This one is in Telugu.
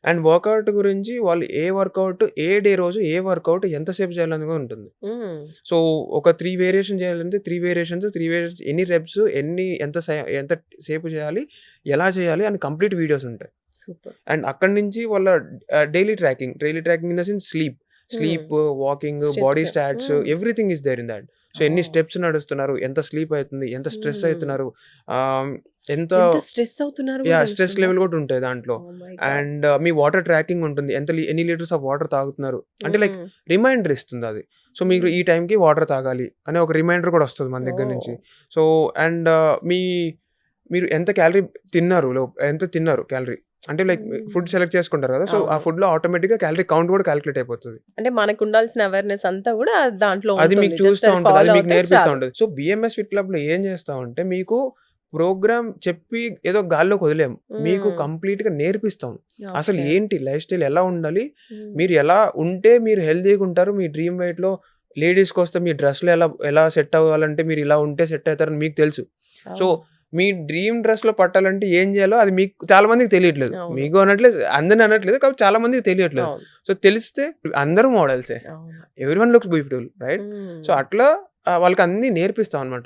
అండ్ వర్కౌట్ గురించి వాళ్ళు ఏ వర్కౌట్, ఏ డే రోజు ఏ వర్కౌట్ ఎంతసేపు చేయాలని కూడా ఉంటుంది. హ్మ్. సో, ఒక 3 వేరియేషన్ చేయాలంటే 3 వేరియేషన్స్ ఎన్ని రెప్స్, ఎంత సేపు చేయాలి, ఎలా చేయాలి అని కంప్లీట్ వీడియోస్ ఉంటాయి. సూపర్. అండ్ అక్కడి నుంచి వాళ్ళ daily tracking in the sense hmm. Sleep, walking, body steps. Stats hmm. Everything is there in that. So, ఎన్ని ఓహ్! స్టెప్స్ నడుస్తున్నారు, ఎంత స్లీప్ అయితుంది, ఎంత స్ట్రెస్ హ్మ్. అయితున్నారు, ఆహ్, ఎంత ఎంత స్ట్రెస్ అవుతున్నారు గూడా స్ట్రెస్ తెలుస్తుందా? లెవెల్ కూడా ఉంటాయి దాంట్లో. Oh my God! And me water tracking ఉంటుంది. ఎన్ని లీటర్స్ ఆఫ్ వాటర్ తాగుతున్నారు. అంటే లైక్ హ్మ్. రిమైండర్ ఇస్తుంది అది. సో, మీరు హ్మ్. ఈ టైంకి వాటర్ తాగాలి అనే ఒక రిమైండర్ కూడా వస్తది మన దగ్గర ఓహ్! నుంచి. సో, అండ్ మీరు ఎంత క్యాలరీ తిన్నారు, ఎంత తిన్నారు క్యాలరీ. అంటే లైక్ హ్మ్. ఫుడ్ సెలెక్ట్ చేసుకుంటారు కదా! సో, ఆ అవును. ఫుడ్‌లో ఆటోమేటిక్‌గా క్యాలరీ కౌంట్ కూడా కాలిక్యులేట్ అయిపోతది. అంటే మనకుండాల్సిన అవేర్‌నెస్ అంతా గూడా దాంట్లో అది మీకు ఉంటుంది. జస్ట్ చూస్తా అది ఉంటది. అది ఫాలో మీకు అవుతే నేర్పిస్తా చాలు. ఉంటది. సో, బీఎంఎస్ ఫిట్ క్లబ్‌లో ఏం చేస్తామంటే మీకు ప్రోగ్రామ్ చెప్పి ఏదో గాల్లోకి వదిలేము. మీకు హ్మ్. కంప్లీట్‌గా నేర్పిస్తాం. అసలు ఓకే. ఏంటి లైఫ్ స్టైల్ ఎలా ఉండాలి? హ్మ్. మీరు ఎలా ఉంటే మీరు హెల్తీగా ఉంటారు. మీ డ్రీమ్ వెయిట్‌లో లేడీస్‌కొస్తే మీ డ్రెస్‌లో ఎలా ఎలా సెట్ అవ్వాలంటే మీరు ఇలా ఉంటే సెట్ అవుతారని మీకు తెలుసు. సో, అవును. మీ డ్రీమ్ డ్రెస్‌లో పట్టాలంటే ఏం చేయాలో అది మీకు చాలా మందికి తెలియట్లేదు. అవును. మీకు అనట్లేదు, అందరిని అనట్లేదు. కాబట్టి చాలా మందికి తెలియట్లేదు. అవును. సో, తెలిస్తే అందరూ మోడల్సే. అవును. Everyone looks beautiful right? So, హ్మ్. అట్లా వాళ్ళకి అన్నీ నేర్పిస్తామనమాట.